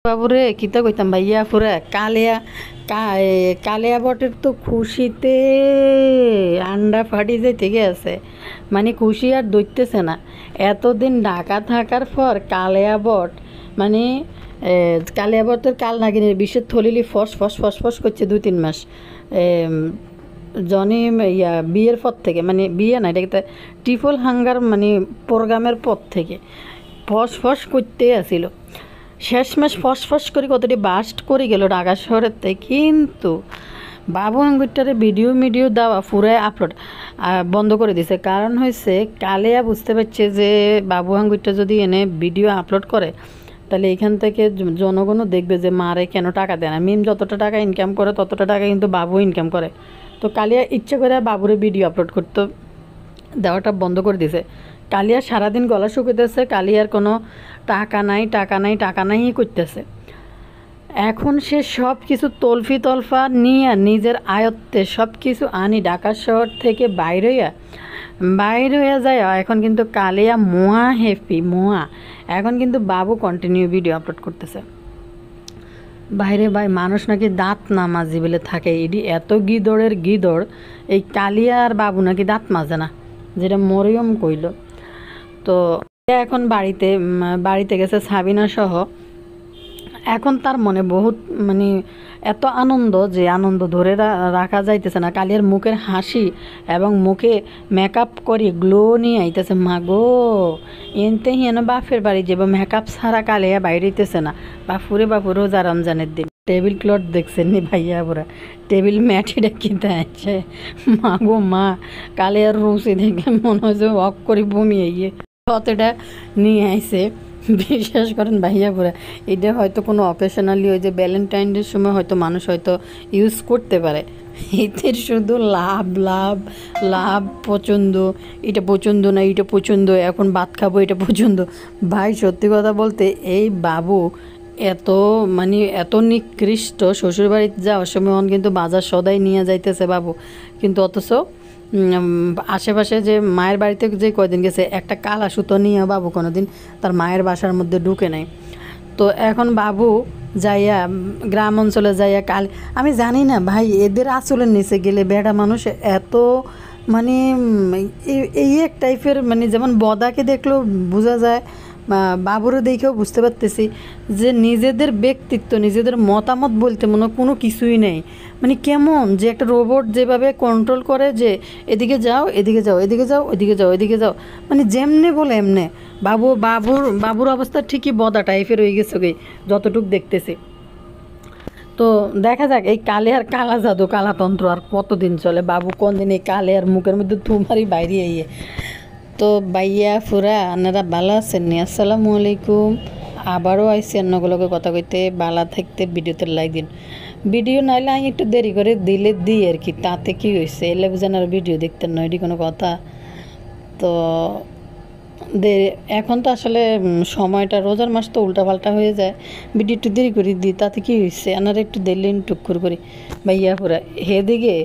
বাবুরে কিতা কইতাম ভাইয়া পুরা কালিয়া বটের তো খুশিতে আন্ডা ফাটি যাইতে গেছে। মানে খুশি আর দইতেছে না। এতদিন ঢাকা থাকার পর কালিয়া বট মানে কালিয়া বটের কাল নাগিনের বিষের থলিলি ফস ফস ফস ফস করছে 2-3 মাস। জনি বিয়ের পর থেকে, মানে বিয়ে না, এটা ট্রিপল হাঙ্গার মানে প্রোগ্রামের পর থেকে ফস ফস করতে আসিল। শেষমেশ ফসফস করে কতটি বাস্ট করে গেল ঢাকা শহরের থেকে। কিন্তু বাবু আঙ্গুরটারে ভিডিও দেওয়া পুরাই আপলোড বন্ধ করে দিছে। কারণ হয়েছে কালিয়া বুঝতে পারছে যে বাবু আঙ্গুরটা যদি এনে ভিডিও আপলোড করে তাহলে এখান থেকে জনগণও দেখবে যে মারে কেন টাকা দেয় না। মিম যতটা টাকা ইনকাম করে ততটা টাকা কিন্তু বাবু ইনকাম করে। তো কালিয়া ইচ্ছে করে বাবুরে ভিডিও আপলোড করতে দেওয়াটা বন্ধ করে দিছে। কালিয়া সারাদিন গলা শুকাইতেছে, কালিয়ার কোনো টাকা নাই করতেছে। এখন সে সব কিছু তলফা নিয়ে নিজের আয়ত্তে সব কিছু আনি ঢাকা শহর থেকে বাইর হইয়া যায়। এখন কিন্তু কালিয়া হ্যাপি এখন কিন্তু বাবু কন্টিনিউ ভিডিও আপলোড করতেছে। বাইরে ভাই মানুষ নাকি দাঁত না মাজি বলে থাকে। এটি এত গিদড় এই কালিয়া আর বাবু নাকি দাঁত মাজে না, যেটা মরিয়ম কইল। তো এখন বাড়িতে গেছে সাবিনা সহ। এখন তার মনে বহুত মানে এত আনন্দ যে আনন্দ ধরে রাখা যাইতেছে না। কালিয়ার মুখের হাসি এবং মুখে মেকআপ করে গ্লো নিয়ে আইতেছে। মাগো এনতে হিয়েন বাপের বাড়ি যাবো, মেকআপ ছাড়া কালিয়া বাইরেতেছে না। বাপুরে রোজা রমজানের দিন টেবিল ক্লথ দেখছেন নি ভাইয়া পুরা টেবিল ম্যাটিটা কিনতে আছে। মাগো মা কালিয়ার রুচি দেখে মনে হয়েছে ওয়াক করে বমিয়ে কতটা নিয়ে আইছে। বিশ্বাস করেন ভাইয়া পুরা এটা হয়তো কোনো অকেশনালি ওই যে ভ্যালেন্টাইনের সময় হয়তো মানুষ হয়তো ইউজ করতে পারে। এদের শুধু লাভ পছন্দ, এটা পছন্দ না এটা পছন্দ, এখন ভাত খাবো এটা পছন্দ। ভাই সত্যি কথা বলতে এই বাবু এত নিকৃষ্ট। শ্বশুরবাড়িতে যাওয়ার সময় কিন্তু বাজার সদাই নিয়ে যাইতেছে বাবু, কিন্তু অথচ আশেপাশে যে মায়ের বাড়িতে যে কয়দিন গেছে একটা কালা সুতো নিয়ে বাবু কোনোদিন তার মায়ের বাসার মধ্যে ঢুকে নেয়। তো এখন বাবু যাইয়া গ্রাম অঞ্চলে যাইয়া আমি জানি না ভাই এদের আঁচলের নিচে গেলে বেড়া মানুষ এত মানে এই এক টাইপের, মানে যেমন বদাকে দেখলেও বোঝা যায়, বাবুরে দেখেও বুঝতে পারতেছি যে নিজেদের ব্যক্তিত্ব নিজেদের মতামত বলতে মনে কোনো কিছুই নেই। মানে কেমন যে একটা রোবট যেভাবে কন্ট্রোল করে যে এদিকে যাও ওইদিকে যাও, মানে যেমনে বলে এমনে। বাবুর অবস্থা ঠিকই বদা টাইপের হয়ে গেছে যতটুক দেখতেছি। তো দেখা যাক এই কালিয়ার কালা জাদু কালাতন্ত্র আর কতদিন চলে। বাবু কোন দিন এই কালিয়ার মুখের মধ্যে তুমারি বাইরে তো বাইয়া ফুরা আপনারা ভালো আছেন নি? আসসালামু আলাইকুম। আবারও আইসি অন্যগুলোকে কথা কইতে। বালা থাকতে ভিডিওতে লাইক দিন। ভিডিও নাইলে আমি একটু দেরি করে দিলে দিই আর কি, তাতে কি হয়েছে? এলে বুঝেন আর ভিডিও দেখতেন না, এটি কোনো কথা? তো এখন তো আসলে সময়টা রোজার মাস তো উল্টাপাল্টা হয়ে যায়, ভিডিও একটু দেরি করে দিই, তাতে কি হয়েছে? আপনারা একটু দিলেন টুকুর করে ভাইয়া পুরা হেদিকে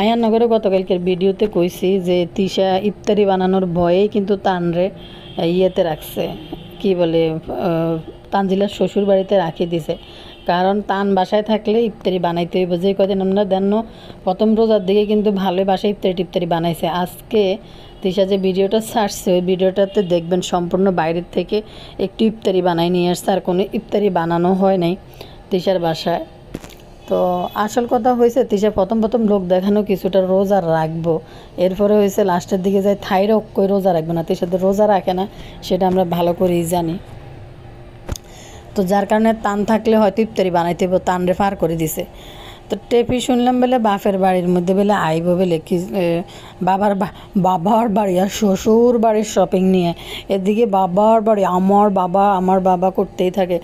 আয়ানগরে গতকালকের ভিডিওতে কইছি যে তিশা ইফতারি বানানোর ভয়েই কিন্তু তানরে ইয়েতে রাখছে, কি বলে তানজিলার শ্বশুর বাড়িতে রাখি দিছে। কারণ তান বাসায় থাকলে ইফতারি বানাইতে হইব। যে কদিন আমরা দেন প্রথম রোজার দিকে কিন্তু ভালোই বাসায় ইফতারি বানাইছে। আজকে তিশা যে ভিডিওটা ছাড়ছে ওই ভিডিওটাতে দেখবেন সম্পূর্ণ বাইরের থেকে একটু ইফতারি বানাই নিয়ে আসছে, আর কোনো ইফতারি বানানো হয় নাই তিশার বাসায়। তো আসল কথা হয়েছে তিশা প্রথম লোক দেখানো কিছুটা রোজা রাখবো, এরপরে হয়েছে লাস্টের দিকে যায় থাইরক কই রোজা রাখবে না। তিশাতে রোজা রাখে না সেটা আমরা ভালো করেই জানি। তো যার কারণে তান থাকলে হয়তো ইফতারি বানাইতে হবে, তান রে পার করে দিছে। তো টেপি শুনলাম বলে বাপের বাড়ির মধ্যে বলে আইব বলে কি বাবার বাড়ি আর শ্বশুর বাড়ির শপিং নিয়ে। এদিকে বাবার বাড়ি আমার বাবা করতেই থাকে,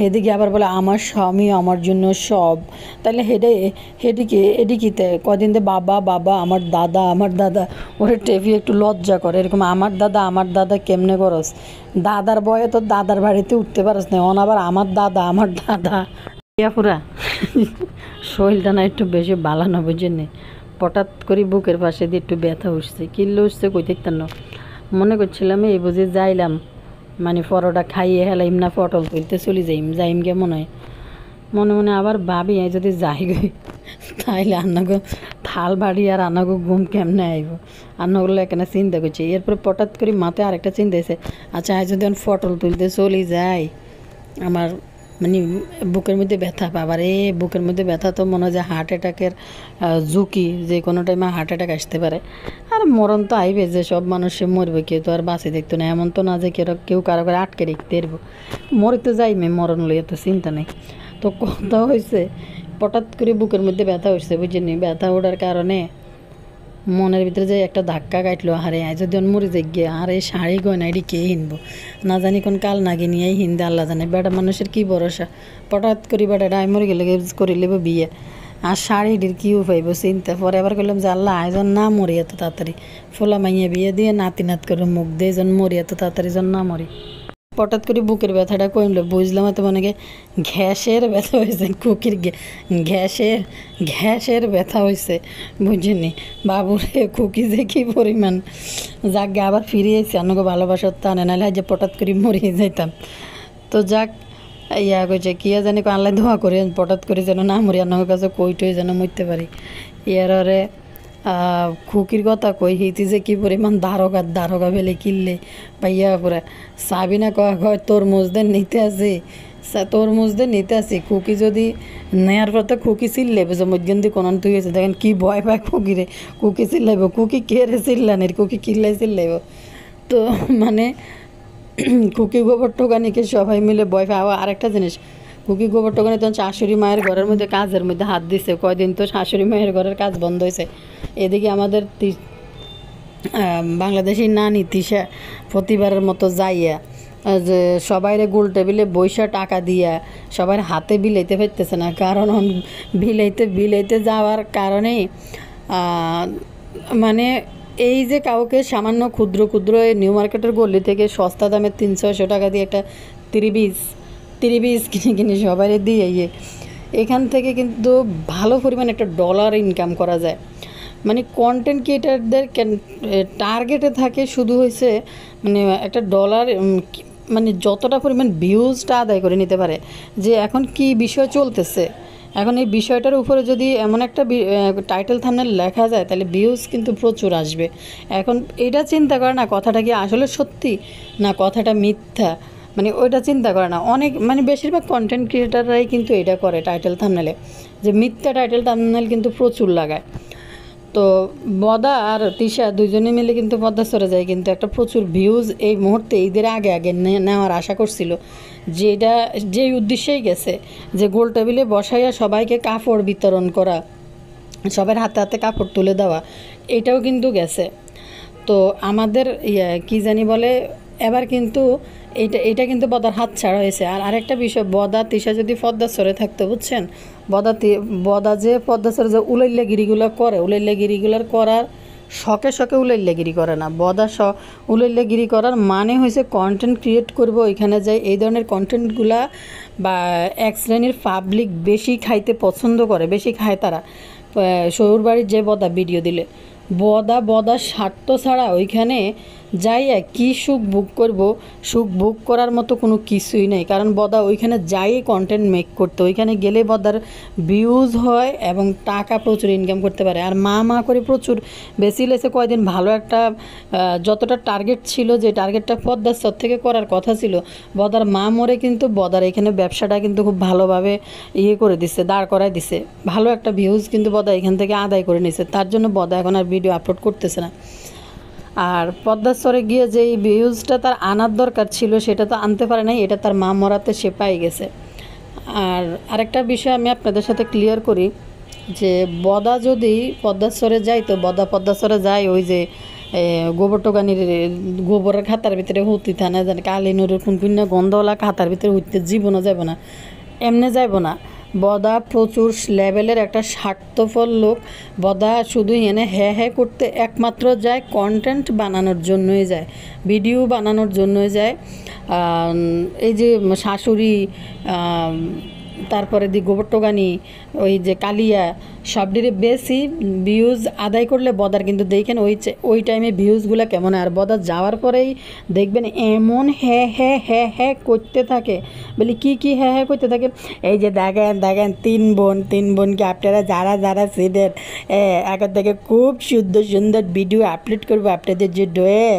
এদিকে আবার বলে আমার স্বামী আমার জন্য সব। তাহলে এদিকে কদিন দে বাবা আমার দাদা ওরে টেপি একটু লজ্জা করে এরকম আমার দাদা কেমনে করস? দাদার বয়ে তো দাদার বাড়িতে উঠতে পারস না, আবার আমার দাদা পুরা শরীরটা না একটু বেশি বালানো বুঝেনি। হঠাৎ করে বুকের পাশে দিয়ে একটু ব্যথা উঠছে, কিল্লো উঠছে কই দেখতেন না। মনে করছিলাম এই বুঝে যাইলাম মানে পরোটা খাইয়ে হেলাইম না পটল তুলতে চলে যাইম কেমন হয় মনে মনে আবার ভাবি যদি যাই গই তাইলে আন্নাগো থাল বাড়ি আর আন্নাগো ঘুম কেমনে আইব আন্নাগুলো এখানে চিন্তা করছি। এরপরে হঠাৎ করে মাথায় আরেকটা চিন্তা এসে আচ্ছা যদি আমি পটল তুলতে চলে যাই আমার মানে বুকের মধ্যে ব্যথা বাবার বুকের মধ্যে ব্যথা তো মনে হয় যে হার্ট অ্যাটাকের ঝুঁকি যে কোনো টাইমে হার্ট অ্যাটাক আসতে পারে। আর মরণ তো আইবে যে সব মানুষে মরবে, কেউ তো আর বাঁচে দেখতো না, এমন তো না যে কেউ কারো করে আটকে রেখতে পারবো, মরে তো যাইমে, মরণ লইয়া তো চিন্তা নেই। তো কথা হয়েছে হঠাৎ করে বুকের মধ্যে ব্যথা হয়েছে বুঝিনি, ব্যথা ওঠার কারণে মনের ভিতরে যে একটা ধাক্কা কাটলো, হারে যদি মরে যাই গিয়ে আর এই শাড়ি গয়না এটি কে হিনবো না জানি কোন কাল নাগে নিয়েই হিন্দে আল্লাহ জানে। বেটা মানুষের কি ভরসা, হঠাৎ করি বেটাটা আই মরে গেলে করে নেবো বিয়ে, আর শাড়িটির কী উপাইব চিন্তা। পরে আবার করলাম যে আল্লাহ আয়োজন না মরি এত তাড়াতাড়ি, ফোলা মাইয়া বিয়ে দিয়ে নাতি নাত করে মুখ দিয়ে যেন মরি এত তাড়াতাড়ি যেন না মরি। হঠাৎ করে বুকের ব্যথাটা কমলো, বুঝলাম হয়তো মনে গ্যাসের ব্যথা হয়েছে, কুকির গ্যাসের ব্যথা হয়েছে বুঝিনি। বাবুরে কুকি যে কী পরিমাণ যাক গে আবার ফিরে এসেছি আমাকে ভালোবাসার টানে, নাহলে যে হঠাৎ করে মরিয়ে যাইতাম। তো যাক ইয়া কইছে কিয়া জানি আল্লাহ ধোয়া করে হঠাৎ করে যেন না মরি, আমার কাছে কইটই যেন মরতে পারি। ইয়ারে খুকির কথা কই হিতি যে কী পরিমাণ দারোগা ফেলে কিনলে পাইয়া পরে সাবিনা কয় তরমুজদের নিতে আসি, তরমুজদের নিতে আসি, খুকি যদি নেয়ার পর তো খুকি চিল্লাইব যে মধ্যে কোনো তুই হয়েছে দেখেন কি ভয় পায় খুকিরে, খুকি চিল্লাইব, খুকি কে রে চিল্লানের, খুকি কিল্লাই চিল্লাইব। তো মানে খুকি গোবর টোকানিকে সবাই মিলে ভয় পায়। আরেকটা জিনিস, খুকি গোবর টোকানি তখন শাশুড়ি মায়ের ঘরের মধ্যে কাজের মধ্যে হাত দিছে, কয়দিন তো শাশুড়ি মায়ের ঘরের কাজ বন্ধ হয়েছে। এদিকে আমাদের বাংলাদেশি নানি তিশা প্রতিবারের মতো যাইয়া যে সবাইরে গোল টেবিলে বৈশা টাকা দিয়া সবার হাতে বিলাইতে পারতেছে না, কারণ বিলাইতে যাওয়ার কারণেই মানে এই যে কাউকে সামান্য ক্ষুদ্র নিউ মার্কেটের গলি থেকে সস্তা দামে 300 টাকা দিয়ে একটা ত্রিবিজ কিনে সবাই দিয়ে এখান থেকে কিন্তু ভালো পরিমাণ একটা ডলার ইনকাম করা যায়। মানে কন্টেন্ট ক্রিয়েটারদের টার্গেটে থাকে শুধু হয়েছে মানে একটা ডলার, মানে যতটা পরিমাণ ভিউজটা আদায় করে নিতে পারে, যে এখন কি বিষয় চলতেছে, এখন এই বিষয়টার উপরে যদি এমন একটা টাইটেল থাম্বনেল লেখা যায় তাহলে ভিউজ কিন্তু প্রচুর আসবে। এখন এটা চিন্তা করে না কথাটা কি আসলে সত্যি না কথাটা মিথ্যা, মানে ওইটা চিন্তা করে না। অনেক মানে বেশিরভাগ কন্টেন্ট ক্রিয়েটাররাই কিন্তু এটা করে টাইটেল থাম্বনেলে, যে মিথ্যা টাইটেল থাম্বনেল কিন্তু প্রচুর লাগায়। তো বদা আর তিশা দুজনে মিলে কিন্তু পদ্মা সরে যায়, কিন্তু একটা প্রচুর ভিউজ এই মুহূর্তে ঈদের আগে নেওয়ার আশা করছিল, যেটা যেই উদ্দেশ্যেই গেছে যে গোল টেবিলে বসাইয়া সবাইকে কাপড় বিতরণ করা, সবার হাতে হাতে কাপড় তুলে দেওয়া, এটাও কিন্তু গেছে। তো আমাদের কি জানি বলে এবার কিন্তু এটা কিন্তু বদার হাত ছাড়া হয়েছে। আর আরেকটা বিষয়, বদা তিশা যদি পদ্মা সরে থাকতো বুঝছেন, বদা যে পদ্মা সরে যে উলাইল্লাগিরিগুলো করে, উলাইল্লাগিরিগুলোর করার শখে উলাইল্লাগিরি করে না। বদা উলাইল্লাগিরি করার মানে হয়েছে কন্টেন্ট ক্রিয়েট করব, ওইখানে যাই এই ধরনের কন্টেন্টগুলা বা এক শ্রেণীর পাবলিক বেশি খাইতে পছন্দ করে, বেশি খায় তারা। শ্বশুর বাড়ির যে বদা ভিডিও দিলে বদা স্বার্থ ছাড়া ওইখানে যাইয়া কি সুখ ভোগ করব, সুখ ভোগ করার মতো কোনো কিছুই নেই। কারণ বদা ওইখানে যাই কন্টেন্ট মেক করতে, ওইখানে গেলে বদার ভিউজ হয় এবং টাকা প্রচুর ইনকাম করতে পারে। আর মা করে প্রচুর বেশি লেছে কয়দিন ভালো একটা যতটা টার্গেট ছিল, যে টার্গেটটা পদ্মার সব থেকে করার কথা ছিল, বদার মা মরে কিন্তু বদার এখানে ব্যবসাটা কিন্তু খুব ভালোভাবে করে দিচ্ছে, দাঁড় করায় দিছে, ভালো একটা ভিউজ কিন্তু বদা এখান থেকে আদায় করে নিছে। তার জন্য বদা এখন আর ভিডিও আপলোড করতেছে না। আর পদ্মার সরে গিয়ে যেই ভিউজটা তার আনার দরকার ছিল সেটা তো আনতে পারে নাই, এটা তার মা মরাতে সে পাই গেছে। আর আরেকটা বিষয় আমি আপনাদের সাথে ক্লিয়ার করি, যে যদি পদ্মার সরে যায় তো পদ্মার সরে যায় ওই যে গোবর টোকানির গোবরের খাতার ভিতরে হুতি থানা জানে কালী নুরের খুনকুন্যা গন্ধওয়ালা খাতার ভিতরে হুইতে জীবনও যাব না, এমনি যাব না। বদা প্রচুর লেভেলের একটা স্বার্থফল লোক। বদা শুধু এনে হ্যাঁ করতে একমাত্র যায় কন্টেন্ট বানানোর জন্যই যায়, ভিডিও বানানোর জন্যই যায়। এই যে শাশুড়ি তারপরে দি গোবরটোগানি, ওই যে কালিয়া, সবটিরে বেশি ভিউজ আদায় করলে বদার কিন্তু দেখেন ওই টাইমে ভিউজগুলো কেমন হয়। আর বদা যাওয়ার পরেই দেখবেন এমন হ্যাঁ হ্যাঁ হ্যাঁ হ্যাঁ করতে থাকে, বলি কি হ্যাঁ হ্যাঁ করতে থাকে, এই যে দেখেন তিন বোনকে আপনারা যারা যারা ছিলেন এখন থেকে খুব সুন্দর ভিডিও আপলোড করবো আপনাদের যে ডয়ে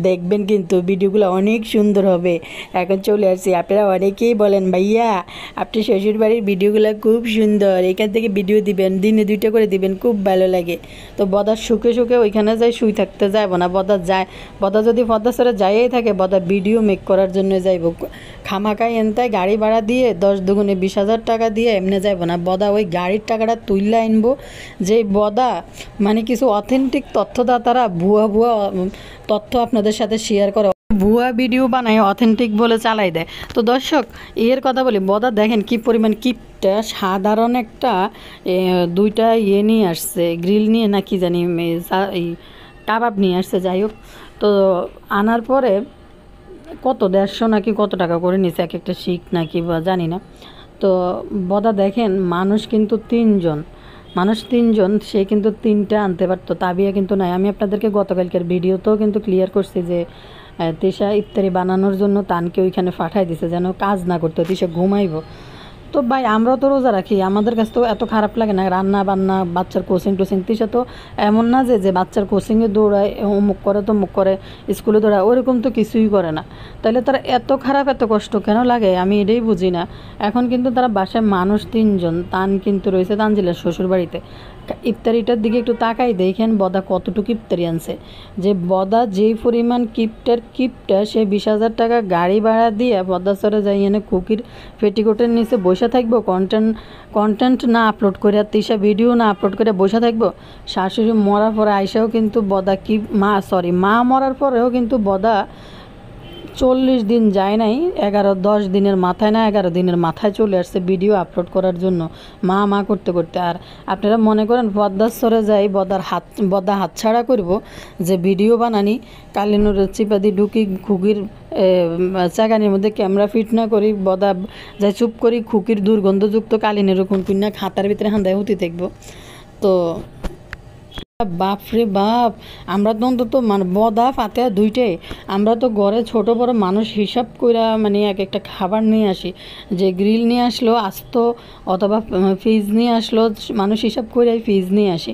দেখবেন, কিন্তু ভিডিওগুলো অনেক সুন্দর হবে। এখন চলে আসছি, আপনারা অনেকেই বলেন ভাইয়া আপনি শ্বশুরবাড়ির ভিডিওগুলো খুব সুন্দর, এখান থেকে ভিডিও দিবেন, দিনে 2টা করে দিবেন, খুব ভালো লাগে। তো বদার সুখে ওইখানে যাই, শুই থাকতে যাইব না। বদা যদি পদ্মাসরে যাইই থাকে, বদা ভিডিও মেক করার জন্য যাইব, খামাকাই এনতায় গাড়ি ভাড়া দিয়ে 10 দুগুণে 20,000 টাকা দিয়ে এমনি যাইব না। বদা ওই গাড়ির টাকাটা তুললে আনবো, যে বদা মানে কিছু অথেন্টিক তথ্যদাতারা ভুয়া তথ্য আপনাদের সাথে শেয়ার করে, ভুয়া ভিডিও বানায় অথেন্টিক বলে চালাই দেয়। তো দর্শক এর কথা বলি, বদা দেখেন কি পরিমাণ কিপটা, সাধারণ একটা 2টা নিয়ে আসছে, গ্রিল নিয়ে না কি জানি এই কাবাব নিয়ে আসছে, যাই হোক। তো আনার পরে কত 150 নাকি কত টাকা করে নিছে এক একটা শিক নাকি বা জানি না। তো বদা দেখেন মানুষ কিন্তু 3জন, সে কিন্তু 3টা আনতে পারতো, তাবিয়া কিন্তু নাই। আমি আপনাদেরকে গতকালকের ভিডিওতেও কিন্তু ক্লিয়ার করছি যে তিশা ইফতারি বানানোর জন্য তানকে ওইখানে পাঠাই দিছে যেন কাজ না করতে, তিশা ঘুমাইব। তো ভাই আমরাও তো রোজা রাখি, আমাদের কাছে তো এত খারাপ লাগে না রান্না বান্না, বাচ্চার কোচিং তিশা তো এমন না যে বাচ্চার কোচিংয়ে দৌড়ায়, অমুক করে তমুক করে, স্কুলে দৌড়ায়, ওরকম তো কিছুই করে না। তাহলে তারা এত খারাপ এত কষ্ট কেন লাগে আমি এটাই বুঝি না। এখন কিন্তু তারা বাসায় মানুষ 3জন, তান কিন্তু রয়েছে তানজিলের শ্বশুরবাড়িতে। ইফতারিটার দিকে একটু তাকাই দেখেন বদা কতটুকু ইফতারি আনছে, যে বদা যেই পরিমাণ কিপটা সে 20,000 টাকা গাড়ি ভাড়া দিয়ে পদ্মাচরে যাই এনে কুকির পেটিকোটের নিচে বসে থাকবো, কন্টেন্ট না আপলোড করে, আর তিশা ভিডিও না আপলোড করে বসে থাকবো। শাশুড়ি মরার পরে আইসাও কিন্তু বদা মা মরার পরেও কিন্তু বদা 40 দিন যায় নাই, 10 দিনের মাথায় না 11 দিনের মাথায় চলে আসছে ভিডিও আপলোড করার জন্য, মা করতে। আর আপনারা মনে করেন পদ্মাচরে যাই বদা হাতছাড়া করব যে ভিডিও বানানি, কালিনুরের চিপাদি ঢুকি খুকির চাগানির মধ্যে ক্যামেরা ফিট না করি, বদা যাই চুপ করি খুকির দুর্গন্ধযুক্ত কালিনের খুনকুন্না খাতার ভিতরে হান্দায় হতে থাকবো। তো বাপরে বাপ, আমরা তো অন্তত মানে বদা ফাতে 2টাই, আমরা তো ঘরে ছোট বড় মানুষ হিসাব কইরা মানে এক একটা খাবার নিয়ে আসি, যে গ্রিল নিয়ে আসলো আস্ত অথবা ফ্রিজ নিয়ে আসলো, মানুষ হিসাব করে ফ্রিজ নিয়ে আসি।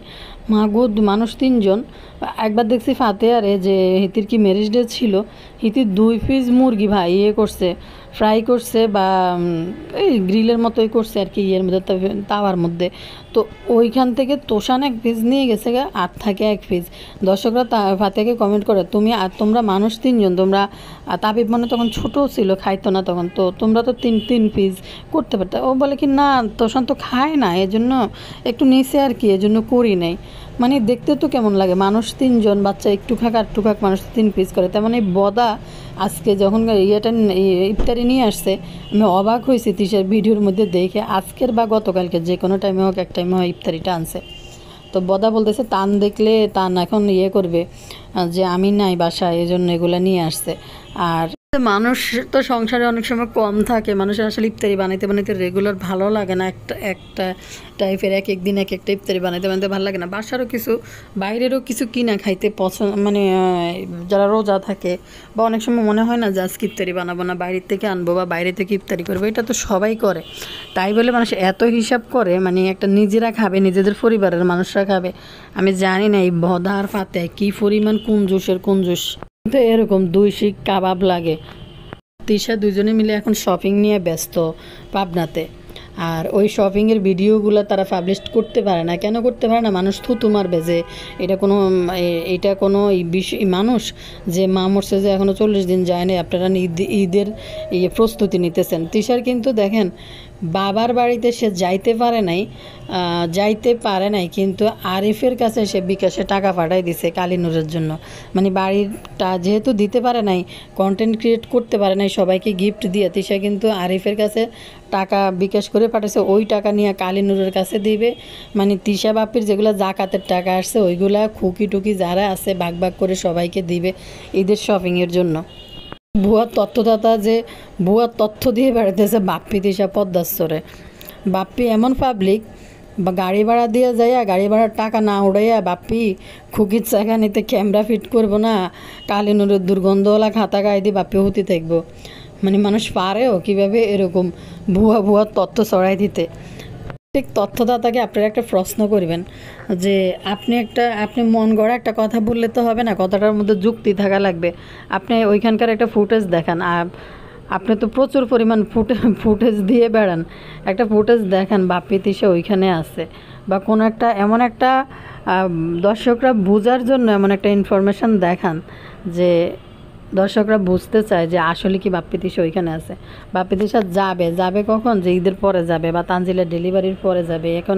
মাগো মানুষ 3জন। একবার দেখছি ফাতে আরে যে হিতির কি ম্যারেজ ডে ছিল, হিতির 2 পিস মুরগি ভাই করছে, ফ্রাই করছে বা এই গ্রিলের মতোই করছে আর কি, মধ্যে তাওয়ার মধ্যে। তো ওইখান থেকে তোষান 1 পিস নিয়ে গেছে গা, আর থাকে 1 পিস। দর্শকরা ফাতেকে কমেন্ট করে তোমরা মানুষ 3জন, তোমরা তাবিব মনে তখন ছোট ছিল, খাইতো না তখন, তো তোমরা তো 3 পিস করতে পারতো। ও বলে কি না তোষান তো খায় না, এজন্য একটু নিচে আর কি, এজন্য করি নাই। মানে দেখতে তো কেমন লাগে, মানুষ 3জন, বাচ্চা একটু খাক মানুষ 3 পিস করে। তেমন এই বদা আজকে যখন ইফতারি নিয়ে আসছে, আমি অবাক হয়েছি তিশার ভিডিওর মধ্যে দেখে, আজকের বা গতকালকে যে কোনো টাইমে হোক এক টাইমে হোক ইফতারিটা আনছে। তো বদা বলতেছে তান দেখলে তান এখন করবে যে আমি নাই বাসায়, এই জন্য এগুলো নিয়ে আসছে। আর মানুষ তো সংসারে অনেক সময় কম থাকে, মানুষের আসলে ইফতারি বানাইতে রেগুলার ভালো লাগে না, একটা টাইপের এক দিন এক একটা ইফতারি বানাইতে ভালো লাগে না। বাসারও কিছু বাইরেরও কিছু কিনা খাইতে পছন্দ, মানে যারা রোজা থাকে বা অনেক সময় মনে হয় না যে আজকে ইফতারি বানাবো না, বাইরের থেকে আনবো বা বাইরে থেকে ইফতারি করবো, এটা তো সবাই করে। তাই বলে মানুষ এত হিসাব করে, মানে একটা নিজেরা খাবে, নিজেদের পরিবারের মানুষরা খাবে। আমি জানি না এই বদার ফাতে কী পরিমাণ কুঞ্জুস। তো এরকম 2 শিক কাবাব লাগে। তিশা 2জনে মিলে এখন শপিং নিয়ে ব্যস্ত পাবনাতে। আর ওই শপিংয়ের ভিডিওগুলো তারা পাবলিশ করতে পারে না। কেন করতে পারে না? মানুষ থুতু মারবে যে এটা কোনো মানুষ যে মা মরছে যে এখনও 40 দিন যায় না, আপনারা ঈদের প্রস্তুতি নিতেছেন। তিশার কিন্তু দেখেন বাবার বাড়িতে সে যাইতে পারে নাই কিন্তু আরিফের কাছে সে বিকাশে টাকা পাঠাই দিছে কালিনুরের জন্য। মানে বাড়িটা যেহেতু দিতে পারে নাই, কন্টেন্ট ক্রিয়েট করতে পারে নাই, সবাইকে গিফট দিয়ে তিশা কিন্তু আরিফের কাছে টাকা বিকাশ করে পাঠাইছে। ওই টাকা নিয়ে কালিনুরের কাছে দিবে, মানে তিশা বাপির যেগুলো জাকাতের টাকা আসছে ওইগুলা খুকি টুকি যারা আছে ভাগ করে সবাইকে দিবে ঈদের শপিংয়ের জন্য। ভুয়া তথ্যদাতা যে ভুয়া তথ্য দিয়ে বেড়াতেছে বাপ্পি তিশা পদ্মাচরে। বাপ্পি এমন পাবলিক, বা গাড়ি ভাড়া দিয়ে যাইয়া গাড়ি ভাড়ার টাকা না উড়াইয়া বাপ্পি খুকির চাকানিতে ক্যামেরা ফিট করবো না, কালিনুরের দুর্গন্ধওয়ালা খাতা গায়ে দিয়ে বাপ্পি হতে থাকবো। মানে মানুষ পারেও কীভাবে এরকম ভুয়া ভুয়া তথ্য ছড়াই দিতে। ঠিক তথ্যদাতাকে আপনারা একটা প্রশ্ন করবেন যে আপনি মন গড়া একটা কথা বললে তো হবে না, কথাটার মধ্যে যুক্তি থাকা লাগবে। আপনি ওইখানকার একটা ফুটেজ দেখান, আপনি তো প্রচুর পরিমাণ ফুটেজ দিয়ে বেড়ান, একটা ফুটেজ দেখান বাপ্পি তিশা ওইখানে আছে, বা কোনো একটা এমন একটা দর্শকরা বোঝার জন্য এমন একটা ইনফরমেশান দেখান যে দর্শকরা বুঝতে চায় যে আসলে কি বাপ্পি তিশা ওইখানে আছে। বাপ্পি তিশা যাবে কখন, যে ঈদের পরে যাবে বা তানজিলের ডেলিভারির পরে যাবে। এখন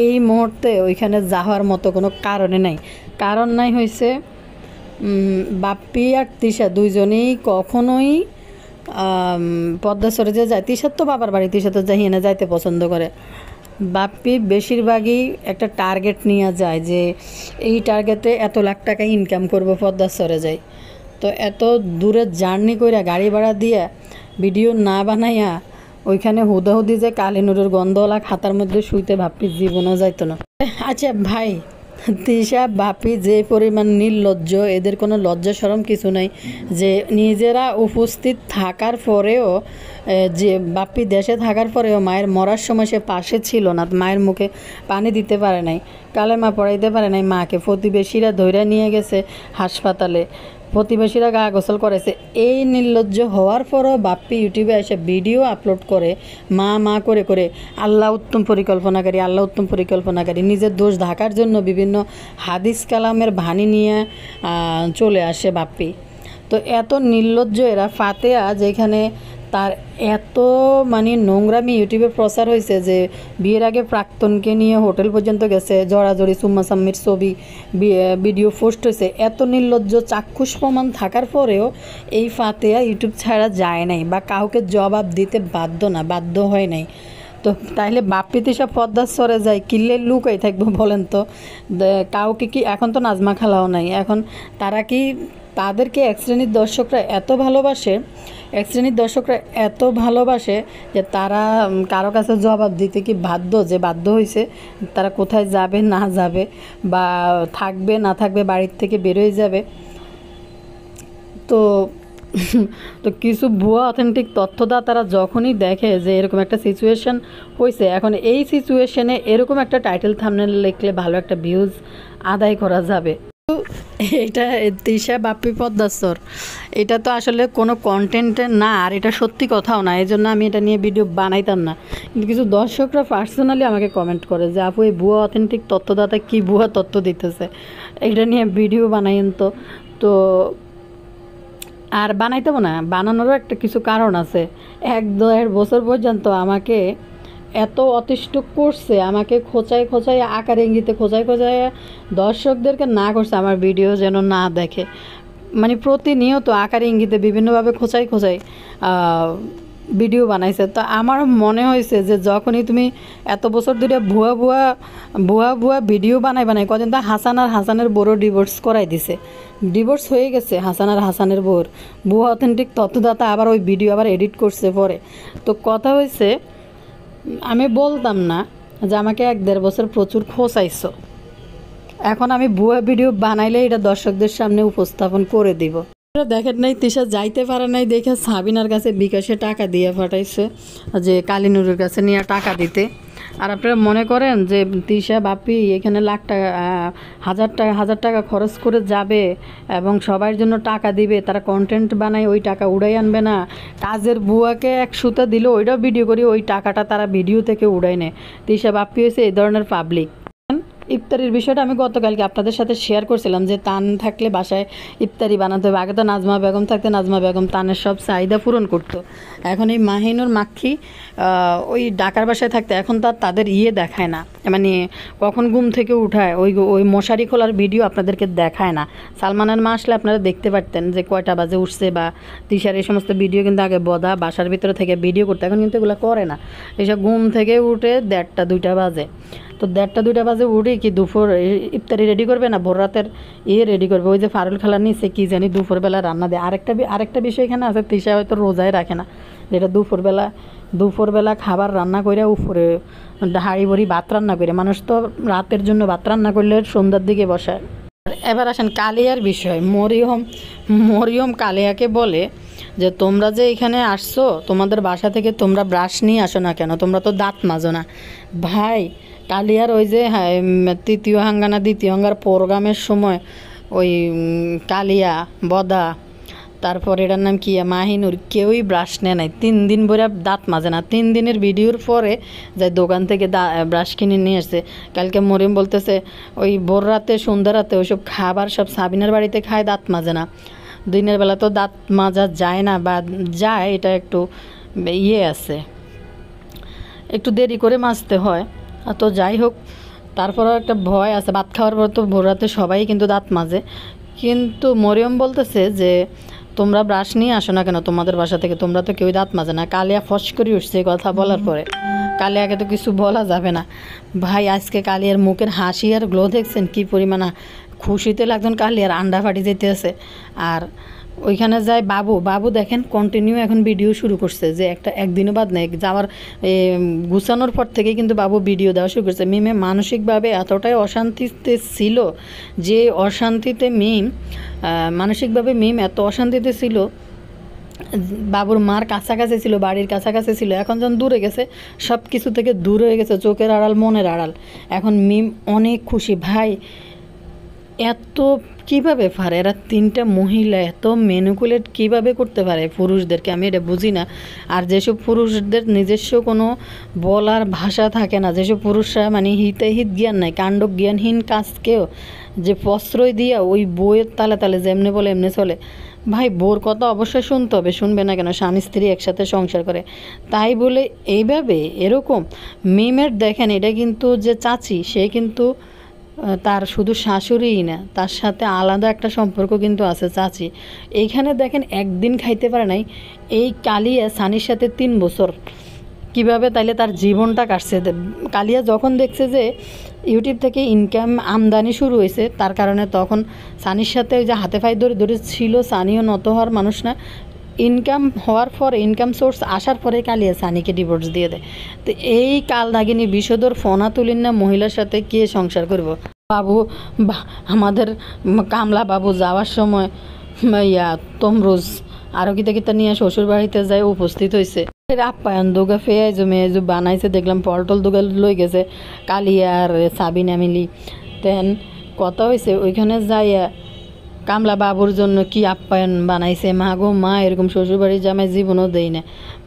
এই মুহূর্তে ওইখানে যাওয়ার মতো কোনো কারণ নাই হয়েছে বাপ্পি আর তিশা দুইজনেই কখনোই পদ্মাচরে যে যায়, তিশার তো বাবার বাড়ি, তিশা তো যাইয়ে যাইতে পছন্দ করে। বাপ্পি বেশিরভাগই একটা টার্গেট নিয়ে যায় যে এই টার্গেটে এত লাখ টাকা ইনকাম করবো পদ্মাচরে যাই। তো এত দূরের জার্নি করে গাড়ি ভাড়া দিয়ে ভিডিও না বানাইয়া ওইখানে হুদাহুদি যে কালিনুরের গন্ধওয়ালা খাতার মধ্যে শুইতে বাপ্পি জীবনও যাইতো না। আচ্ছা ভাই, তিশা বাপ্পি যে পরিমাণ নির্লজ্জ, এদের কোনো লজ্জা শরম কিছু নাই যে নিজেরা উপস্থিত থাকার পরেও, যে বাপ্পি দেশে থাকার পরেও মায়ের মরার সময় সে পাশে ছিল না, মায়ের মুখে পানি দিতে পারে নাই, কালেমা পড়াইতে পারে নাই মাকে, প্রতিবেশীরা ধইরা নিয়ে গেছে হাসপাতালে, প্রতিবেশীরা গা গোসল করেছে। এই নির্লজ্জ হওয়ার পরও বাপ্পি ইউটিউবে এসে ভিডিও আপলোড করে মা করে করে আল্লাহ উত্তম পরিকল্পনাকারী নিজের দোষ ঢাকার জন্য বিভিন্ন হাদিস কালামের ভানি নিয়ে চলে আসে বাপ্পি। তো এত নির্লজ্জ এরা। ফাতেহা যেখানে তার এত মানে নোংরামি ইউটিউবে প্রচার হয়েছে যে বিয়ের আগে প্রাক্তনকে নিয়ে হোটেল পর্যন্ত গেছে, জড়াজড়ি সুম্মা সাম্মির ছবি ভিডিও পোস্ট হয়েছে, এত নির্লজ্জ চাক্ষুষ প্রমাণ থাকার পরেও এই ফাতেহা ইউটিউব ছাড়া যায় নাই বা কাউকে জবাব দিতে বাধ্য হয় নাই। তো তাইলে বাপ্পি তিশা পদ্মাচরে যায় কিল্লে লুকাই থাকবো বলেন তো? কাউকে কি, এখন তো নাজমা খালাও নাই, এখন তারা কি, তাদেরকে এক শ্রেণীর দর্শকরা এত ভালোবাসে যে তারা কারো কাছে জবাব দিতে কি বাধ্য হয়েছে তারা কোথায় যাবে না যাবে, বা থাকবে না থাকবে, বাড়ির থেকে বেরোয় যাবে। তো কিছু ভুয়া অথেন্টিক তথ্যদাতারা যখনই দেখে যে এরকম একটা সিচুয়েশন হয়েছে, এখন এই সিচুয়েশনে এরকম একটা টাইটেল থাম্বনেল লিখলে ভালো একটা ভিউজ আদায় করা যাবে। এটা তিশা বাপ্পি পদ্মাচর, এটা তো আসলে কোনো কন্টেন্টে না, আর এটা সত্যি কথাও না, এই জন্য আমি এটা নিয়ে ভিডিও বানাইতাম না। কিন্তু কিছু দর্শকরা পার্সোনালি আমাকে কমেন্ট করে যে আপু এই ভুয়া অথেন্টিক তথ্যদাতা কী ভুয়া তথ্য দিতেছে, এটা নিয়ে ভিডিও বানাইন তো আর বানাইতেও না, বানানোরও একটা কিছু কারণ আছে। 1-2 বছর পর্যন্ত আমাকে এত অতিষ্ঠ করছে, আমাকে খোঁচায় আকার ইঙ্গিতে খোঁচায় দর্শকদেরকে না করছে আমার ভিডিও যেন না দেখে, মানে প্রতিনিয়ত আকার ইঙ্গিতে বিভিন্নভাবে খোঁচাই ভিডিও বানাইছে। তো আমার মনে হয়েছে যে যখনই তুমি এত বছর ধরে ভুয়া ভিডিও বানাই কদিন তো হাসানের বড় ডিভোর্স হয়ে গেছে, হাসানের বোর ভুয়া অথেন্টিক তথ্যদাতা আবার ওই ভিডিও আবার এডিট করছে পরে। তো কথা হয়েছে, আমি বলতাম না যে আমাকে 1-1.5 বছর প্রচুর খোঁচাইছো, এখন আমি ভুয়া ভিডিও বানাইলে এটা দর্শকদের সামনে উপস্থাপন করে দিব। দেখেন নাই তিশা যাইতে পারে নাই দেখে সাবিনার কাছে বিকাশে টাকা দিয়ে পাঠাইছে যে কালিনুরের কাছে নিয়ে টাকা দিতে। আর আপনারা মনে করেন যে তিশা বাপ্পি এখানে লাখ টাকা, হাজার টাকা খরচ করে যাবে এবং সবার জন্য টাকা দিবে, তারা কন্টেন্ট বানায় ওই টাকা উড়াই আনবে না? কাজের বুয়াকে 1 সুতা দিল, ওইটাও ভিডিও করি, ওই টাকাটা তারা ভিডিও থেকে উড়াই নেয়। তিশা বাপ্পি হয়েছে এই ধরনের পাবলিক। ইফতারির বিষয়টা আমি গতকালকে আপনাদের সাথে শেয়ার করছিলাম যে তান থাকলে বাসায় ইফতারি বানাতে হবে। আগে তো নাজমা বেগম থাকতে নাজমা বেগম তানের সব চাহিদা পূরণ করতো। এখন এই মাহিনুর মাক্ষী ওই ডাকার বাসায় থাকতে এখন তাদের দেখায় না, মানে কখন ঘুম থেকে উঠায় ওই মশারি খোলার ভিডিও আপনাদেরকে দেখায় না। সালমানের মা আসলে আপনারা দেখতে পারতেন যে কয়টা বাজে উঠছে, বা তিশার এই সমস্ত ভিডিও কিন্তু আগে বাসার ভিতরে থেকে ভিডিও করতে, এখন কিন্তু এগুলো করে না। এসব ঘুম থেকে উঠে 1:30-2টা বাজে, তো 1:30-2টা বাজে উঠে কি দুপুর ইফতারি রেডি করবে না ভোর রাতের রেডি করবে। ওই যে ফারুল খালা নিচে কি জানি দুপুরবেলা রান্না দেয়। আরেকটা বিষয় এখানে আছে, তিশা হয়তো রোজায় রাখে না, যেটা দুপুরবেলা দুপুরবেলা খাবার রান্না করে উপরে হাঁড়ি ভরি ভাত রান্না করে, মানুষ তো রাতের জন্য ভাত রান্না করলে সন্ধ্যার দিকে বসায়। এবার আসেন কালিয়ার বিষয়। মরিয়ম কালিয়াকে বলে যে তোমরা যে এখানে আসছো, তোমাদের বাসা থেকে তোমরা ব্রাশ নিয়ে আসো না কেন, তোমরা তো দাঁত মাজো না। ভাই কালিয়ার ওই যে তৃতীয় হাঙ্গা না দ্বিতীয় হাঙ্গার প্রোগ্রামের সময় ওই কালিয়া বদা, তারপর এটার নাম কি মাহিনুর, কেউই ব্রাশ নেয় নাই, 3 দিন ভরে দাঁত মাজে না। 3 দিনের ভিডিওর পরে যাই দোকান থেকে ব্রাশ কিনে নিয়ে আসছে। কালকে মরিয়ম বলতেছে ওই ভোর রাতে সন্ধ্যা রাতে ওইসব খাবার সব সাবিনার বাড়িতে খায়, দাঁত মাজে না। দিনের বেলা তো দাঁত মাজা যায় না, বা যায় এটা একটু আছে, একটু দেরি করে মাজতে হয়। তো যাই হোক, তারপরেও একটা ভয় আছে, ভাত খাওয়ার পর তো ভোর রাতে সবাই কিন্তু দাঁত মাজে। কিন্তু মরিয়ম বলতেছে যে তোমরা ব্রাশ নিয়ে আসো না কেন তোমাদের বাসা থেকে, তোমরা তো কেউই দাঁত মাজে না। কালিয়া ফস করে উঠছে কথা বলার পরে। কালিয়াকে তো কিছু বলা যাবে না। ভাই আজকে কালিয়ার মুখের হাসি আর গ্লো দেখছেন কী পরিমাণ খুশিতে লাগছেন, কালিয়ার আন্ডা ফাটি যেতে আছে। আর ওইখানে যায় বাবু দেখেন কন্টিনিউ এখন ভিডিও শুরু করছে, যে একদিনও বাদ নেই যাওয়ার গুছানোর পর থেকে কিন্তু বাবু ভিডিও দেওয়া শুরু করছে। মিমে মানসিকভাবে এতটাই অশান্তিতে ছিল, যে অশান্তিতে মানসিকভাবে মিম এত অশান্তিতে ছিল, বাবুর মার কাছাকাছি ছিল, বাড়ির কাছাকাছি ছিল, এখন যখন দূরে গেছে, সব কিছু থেকে দূর হয়ে গেছে, চোখের আড়াল মনের আড়াল। এখন মিম অনেক খুশি। ভাই এত কিভাবে পারে এরা 3টা মহিলা এত ম্যানিপুলেট কিভাবে করতে পারে পুরুষদেরকে, আমি এটা বুঝি না। আর যেসব পুরুষদের নিজস্ব কোনো বলার ভাষা থাকে না, যেসব পুরুষরা মানে হিতাহিত জ্ঞান নাই, কাণ্ড জ্ঞানহীন কাজকেও যে প্রশ্রয় দিয়া ওই বইয়ের তালে তালে যেমনি বলে এমনি চলে। ভাই বোর কথা অবশ্যই শুনতে হবে, শুনবে না কেন, স্বামী স্ত্রী একসাথে সংসার করে, তাই বলে এইভাবে এরকম মিমের দেখেন, এটা কিন্তু যে চাচি, সে কিন্তু তার শুধু শাশুড়িই না, তার সাথে আলাদা একটা সম্পর্ক কিন্তু আছে চাচি। এইখানে দেখেন একদিন খাইতে পারে নাই, এই কালিয়া সানির সাথে 3 বছর কিভাবে তাইলে তার জীবনটা কাটছে। কালিয়া যখন দেখছে যে ইউটিউব থেকে ইনকাম আমদানি শুরু হয়েছে, তার কারণে তখন সানির সাথে ওই যে হাতে পায়ে ধরে ছিল, সানিও নত হওয়ার মানুষ না, ইনকাম হওয়ার পরে ইনকাম সোর্স আসার পরে কালিয়া সানিকে ডিভোর্স দিয়ে দেয়। তো এই কাল দাগিনী বিষধর ফোনা তুলিন না মহিলার সাথে কে সংসার করব। বাবু আমাদের কামলা বাবু যাওয়ার সময় তমরুজ আরও কিতা নিয়ে শ্বশুর বাড়িতে যায় উপস্থিত হয়েছে। আপ্যায়ন দুগা ফেয়াইজো মেয়েজো বানাইছে, দেখলাম পল্টল দুগা লই গেছে কালিয়া আর সাবিনা মিলি। তেন কথা হয়েছে ওইখানে যাইয়া কামলা বাবুর জন্য কি আপ্যায়ন বানাইছে, মা গো মা, এরকম শ্বশুরবাড়ির জামাই জীবনও দেই না।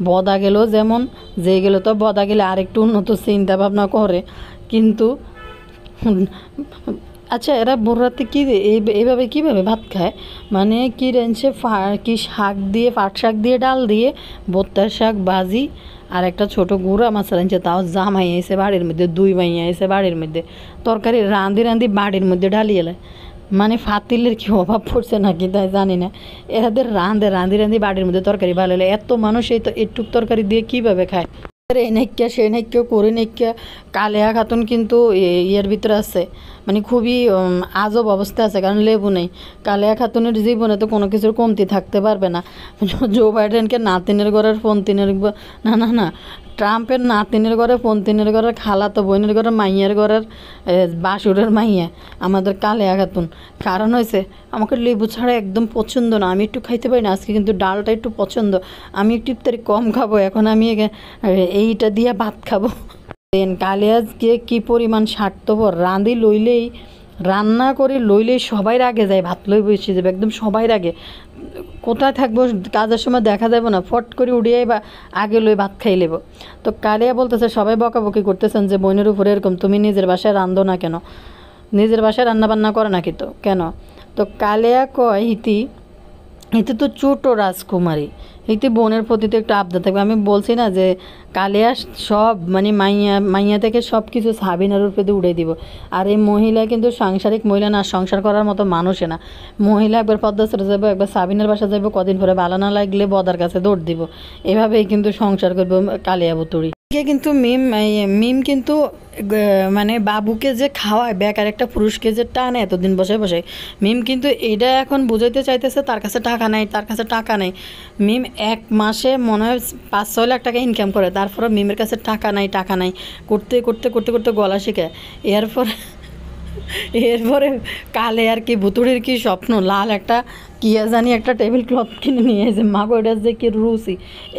বদা গেল যেমন, যে গেল তো বদা গেলে আরেকটু উন্নত চিন্তা ভাবনা করে। কিন্তু আচ্ছা এরা ভোর রাতে কী এইভাবে কীভাবে ভাত খায়, মানে কি রেঞ্চে কি শাক দিয়ে, পাট শাক দিয়ে, ডাল দিয়ে, ভর্তার শাক ভাজি, আর একটা ছোটো গুঁড়া মাছ রাঁধছে, তাও জামাই এসে বাড়ির মধ্যে, 2 মাইয়া এসে বাড়ির মধ্যে, তরকারি রাঁধি বাড়ির মধ্যে ঢালিয়ে এলে, মানে ফাতিলের কি অভাব পড়ছে নাকি তাই জানি না। এরাদের রাঁধি বাড়ির মধ্যে তরকারি ভালো হলে, এত মানুষ এই তো একটুক তরকারি দিয়ে কীভাবে খায়। এই নাইক্যা সে নাইক্য করে নাইক্যা কালিয়া খাতুন কিন্তু ইয়ের ভিতরে আছে, মানে খুবই আজব অবস্থা আছে, কারণ লেবু নেই। কালিয়া খাতুনের জীবনে তো কোনো কিছুর কমতি থাকতে পারবে না। জো বাইডেনকে নাতিনের ঘরের ফোনতিনের, না ট্রাম্পের নাতিনের ঘরে ফোনতিনের ঘরের খালাতো বোনের ঘরের মাইয়ার ঘরের বাসুরের মাইয়া আমাদের কালিয়া খাতুন। কারণ হয়েছে আমাকে লেবু ছাড়া একদম পছন্দ না, আমি একটু খাইতে পারি না, আজকে কিন্তু ডালটা একটু পছন্দ, আমি একটু ইফতারি কম খাবো, এখন আমি এইটা দিয়ে ভাত খাবো। কালিয়াজকে কি পরিমাণ স্বার্থপর, রান্না করে লইলেই সবাই আগে যায়, ভাত লই বসে যাবে একদম সবাই আগে। কোথায় থাকবো কাজের সময় দেখা যাবে না, ফট করে উড়িয়াই বা আগে লই ভাত খাই লেব। তো কালিয়া বলতেছে সবাই বকাবকি করতেছেন যে বোনের উপরে এরকম, তুমি নিজের বাসায় রান্ধো না কেন, নিজের বাসায় রান্না বান্না করে নাকি, তো কেন। তো কালিয়া কয় হিতি তো ছোটো রাজকুমারী, হিতি বোনের প্রতি তো একটু আবদার থাকবে। আমি বলছি না যে কালিয়া সব মানে মাইয়া থেকে সব কিছু সাবিনার উপরে দিয়ে উড়ে দিব। আর এই মহিলা কিন্তু সাংসারিক মহিলা না, সংসার করার মতো মানুষে না। মহিলা একবার পদ্মা ছেড়ে যাবো, একবার সাবিনার বাসা যাবো, কদিন পরে ভালো না লাগলে বদার কাছে দৌড় দিব, এভাবেই কিন্তু সংসার করবো কালিয়া বুতুড়ি। কিন্তু মিম কিন্তু মানে বাবুকে যে খাওয়ায় বেকার একটা পুরুষকে যে টানে এতদিন বসে বসে, মিম কিন্তু এটা এখন বুঝাইতে চাইতেছে তার কাছে টাকা নাই, তার কাছে টাকা নেই। মিম এক মাসে মনে হয় 5-6 লাখ টাকা ইনকাম করে, তারপরে মিমের কাছে টাকা নাই, টাকা নাই করতে করতে করতে করতে গলা শিখে। এরপর এরপরে কালে আর কি ভুতুড়ির কি স্বপ্ন, লাল একটা কিয়া জানি একটা টেবিল ক্লথ কিনে নিয়ে এসে মাগো এটা যে কি রুচি।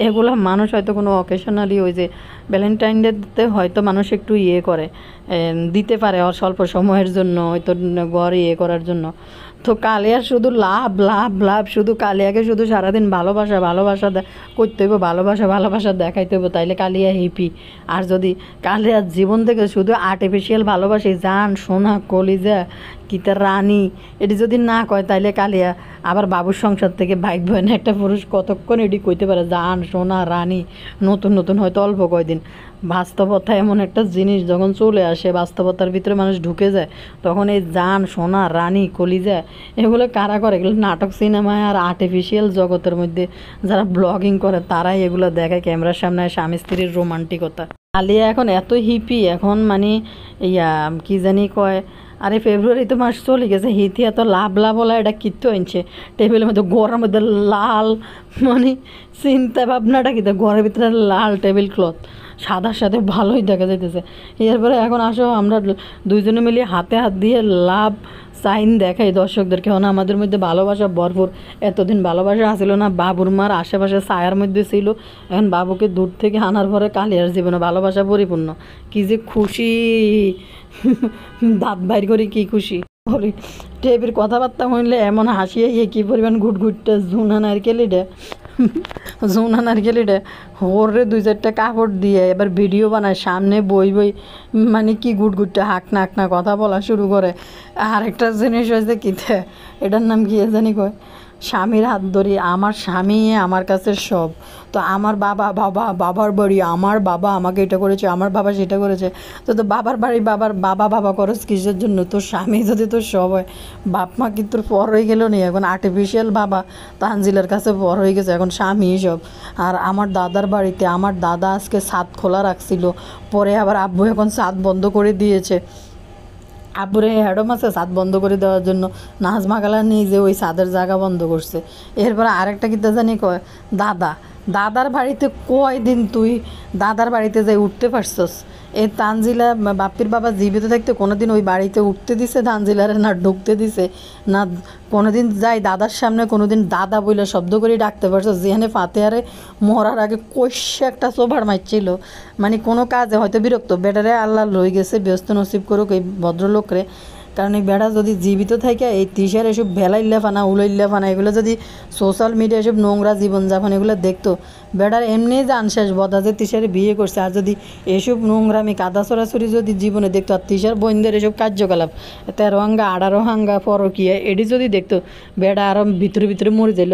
এগুলো মানুষ হয়তো কোনো অকেশনালি ওই যে ভ্যালেন্টাইন ডেতে হয়তো মানুষ একটু ইয়ে করে, দিতে পারে স্বল্প সময়ের জন্য, হয়তো ঘরে ইয়ে করার জন্য। তো কালিয়ার শুধু লাভ লাভ লাভ, শুধু কালিয়াকে শুধু সারাদিন ভালোবাসা ভালোবাসা করতে হইব, ভালোবাসা ভালোবাসা দেখাইতে হইব, তাইলে কালিয়া হিপি। আর যদি কালিয়ার জীবন থেকে শুধু আর্টিফিশিয়াল ভালোবাসি, জান সোনা কলিজা কি তার রানী, এটি যদি না কয় তাইলে কালিয়া আবার বাবুর সংসার থেকে বাইক বয় না। একটা পুরুষ কতক্ষণ এটি কইতে পারে জান সোনা রানী, নতুন নতুন হয়তো অল্প কয়দিন। বাস্তবতা এমন একটা জিনিস যখন চলে আসে, বাস্তবতার ভিতরে মানুষ ঢুকে যায়, তখন এই জান সোনা রানী কলিজা এগুলো কারা করে? এগুলো নাটক সিনেমায় আর আর্টিফিশিয়াল জগতের মধ্যে যারা ব্লগিং করে তারাই এগুলো দেখায় ক্যামেরার সামনে স্বামী স্ত্রীর রোমান্টিকতা। আলিয়া এখন এত হিপি, এখন মানে ইয়া কি জানি কয়, আরে ফেব্রুয়ারি তো মাস চলে গেছে, হিতি এত লাভ লাভ হলা এটা কিত্তু আনছে টেবিলের মধ্যে, ঘরের মধ্যে লাল, মানে চিন্তা ভাবনাটা কি, ঘরের ভিতরে লাল টেবিল ক্লথ সাদার সাথে ভালোই দেখা যাইতেছে। এরপরে এখন আসো আমরা দুইজনে মিলিয়ে হাতে হাত দিয়ে লাভ সাইন দেখাই দর্শকদেরকে, না আমাদের মধ্যে ভালোবাসা ভরপুর। এতদিন ভালোবাসা আসছিল না, বাবুর মার আশেপাশে ছায়ার মধ্যে ছিল, এখন বাবুকে দূর থেকে আনার পরে কালিয়ার জীবনে ভালোবাসা পরিপূর্ণ। কি যে খুশি, দাঁত বাইর করে কি খুশি বলি। টেবির কথাবার্তা হইলে এমন হাসিয়ে কি পরিমাণ ঘুটঘুটটা জুনা নারকেলিটা, জুনা নারকেলিটা ওরে 2-4টা কাপড় দিয়ে এবার ভিডিও বানায়, সামনে বই বই মানে কি ঘুটঘুটটা হাঁকনা কথা বলা শুরু করে। আর একটা জিনিস হয়েছে কিতে, এটার নাম কি জানি কয়, স্বামীর হাত ধরি, আমার স্বামী আমার কাছে সব। তো আমার বাবার বাড়ি, আমার বাবা আমাকে এটা করেছে, আমার বাবা সেটা করেছে। তো বাবার বাড়ি বাবা করস কিসের জন্য? তোর স্বামী যদি তোর সব হয়, বাপ মা কি তোর পর হয়ে গেল নি? এখন আর্টিফিশিয়াল বাবা তানজিলার কাছে পর হয়ে গেছে, এখন স্বামী সব। আর আমার দাদার বাড়িতে আমার দাদা আজকে ছাদ খোলা রাখছিল, পরে আবার আব্বু এখন ছাদ বন্ধ করে দিয়েছে। আব্বুরে হ্যাডম আছে ছাদ বন্ধ করে দেওয়ার জন্য, নাজমা খালা নিজে ওই ছাদের জায়গা বন্ধ করছে। এরপরে আরেকটা কিতা জানি কয়, দাদার বাড়িতে কয়দিন তুই দাদার বাড়িতে যাই উঠতে পারছস? এই তানজিলা বাপ্পির বাবা জীবিত থাকতে কোনোদিন ওই বাড়িতে উঠতে দিছে তানজিলারে? না ঢুকতে দিছে, না কোনোদিন যাই দাদার সামনে কোনোদিন দাদা বইলে শব্দ করে ডাকতে পারছস? যেখানে ফাতেহারে মরার আগে কষে একটা সোভার মারছিল, মানে কোনো কাজে হয়তো বিরক্ত, বেটারে আল্লাহ লই গেছে, ব্যস্ত নসিব করুক এই ভদ্রলোকরে। কারণ এই বেড়া যদি জীবিত থাকে এই তিসার এসব ভেলাইল্লা ফানা উলাইল্লা ফানা এগুলো যদি সোশ্যাল মিডিয়া এসব নোংরা জীবনযাপন এগুলো দেখতো, বেড়ার এমনি জান শেষ বদা যে তিসারে বিয়ে করছে। আর যদি এসব নোংরামি কাদা ছড়াছড়ি যদি জীবনে দেখতো, আর তিসার বোনদের এসব কার্যকলাপ 13 হাঙ্গা 18 হাঙ্গা পরকিয়া এটি যদি দেখতো, বেড়া আরও ভিতরে মরে যাইল।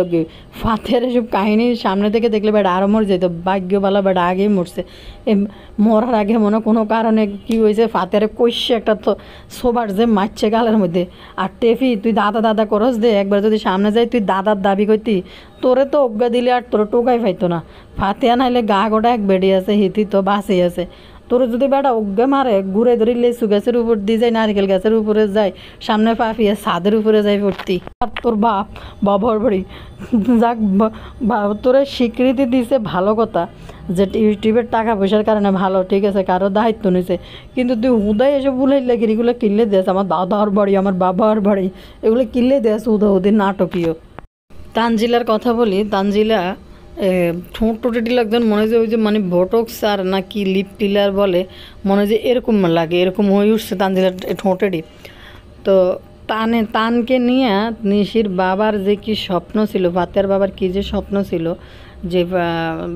ফাতের এসব কাহিনী সামনে থেকে দেখলে বেড়া আরও মরে যেত। ভাগ্যবালা বেড়া আগেই মরছে, মরার আগে মনে কোনো কারণে কি হয়েছে ফাতেরে কইসে একটা তো সোবার যে মারছে গালের মধ্যে। আর টেফি তুই দাদা করস দে, একবার যদি সামনে যাই তুই দাদার দাবি করতি, তোরে তো অজ্ঞা দিলে আর তোর টোকাই পাইতো না। ফাতেয়া নাইলে গা গোটা এক বেড়ে আছে, হিতি তো বাঁচে আছে। তোর যদি বেটা অজ্ঞা মারে ঘুরে ধরে লেচু গাছের উপর দিয়ে যায়, নারকেল গাছের উপরে যায়, সামনে পাফিয়ে ছাদের উপরে যায় ভর্তি। আর তোর বাবার বাড়ি যাক তোরে স্বীকৃতি দিছে, ভালো কথা যে ইউটিউবের টাকা পয়সার কারণে ভালো, ঠিক আছে, কারো দায়িত্ব নিছে। কিন্তু তুই হুদাই এসব ভুলাই লাগে এগুলো কিনলে দেস, আমার দাদার বাড়ি আমার বাবার বাড়ি এগুলো কিনলে দেস হুদি নাটকীয়। তানজিলার কথা বলি, তানজিলা ঠোঁট টোটেটি লাগতেন মনে হয় যে ওই যে মানে বটক্স আর না কি লিপ টিলার বলে, মনে হয় যে এরকম লাগে, এরকম হয়ে উঠছে তানজিলার ঠোঁটেরই। তো তানকে নিয়ে নিশির বাবার যে কি স্বপ্ন ছিল, ফাতেহার বাবার কি যে স্বপ্ন ছিল যে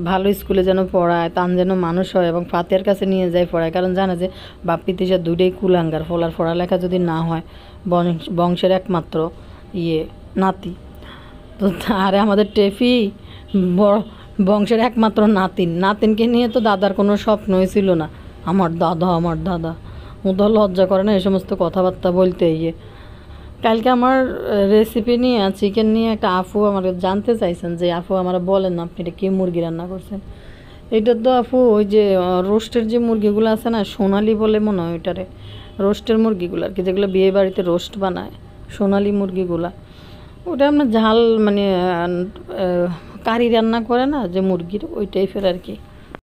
ভালো স্কুলে যেন পড়ায়, তান যেন মানুষ হয় এবং ফাতেহার কাছে নিয়ে যায় পড়ায়। কারণ জানে যে বাপ্পি তিশা দুইটাই কুলাঙ্গার, ফলার পড়ালেখা যদি না হয় বংশের একমাত্র নাতি। তো আরে আমাদের টেফি বংশের একমাত্র নাতিনকে নিয়ে তো দাদার কোনো স্বপ্নই ছিল না। আমার দাদা ও তো লজ্জা করে না এই সমস্ত কথাবার্তা বলতে। কালকে আমার রেসিপি নিয়ে চিকেন নিয়ে একটা আপু আমার জানতে চাইছেন যে আপু আমার বলেন না আপনি এটা কি মুরগি রান্না করছেন। এটা তো আপু ওই যে রোস্টের যে মুরগিগুলো আছে না, সোনালি বলে মনে হয় ওইটারে, রোস্টের মুরগিগুলো আর কি, যেগুলো বিয়ে বাড়িতে রোস্ট বানায়, সোনালি মুরগিগুলা। ওটা আপনার ঝাল মানে কারি রান্না করে না যে মুরগির, ওই টাইপের আর কি।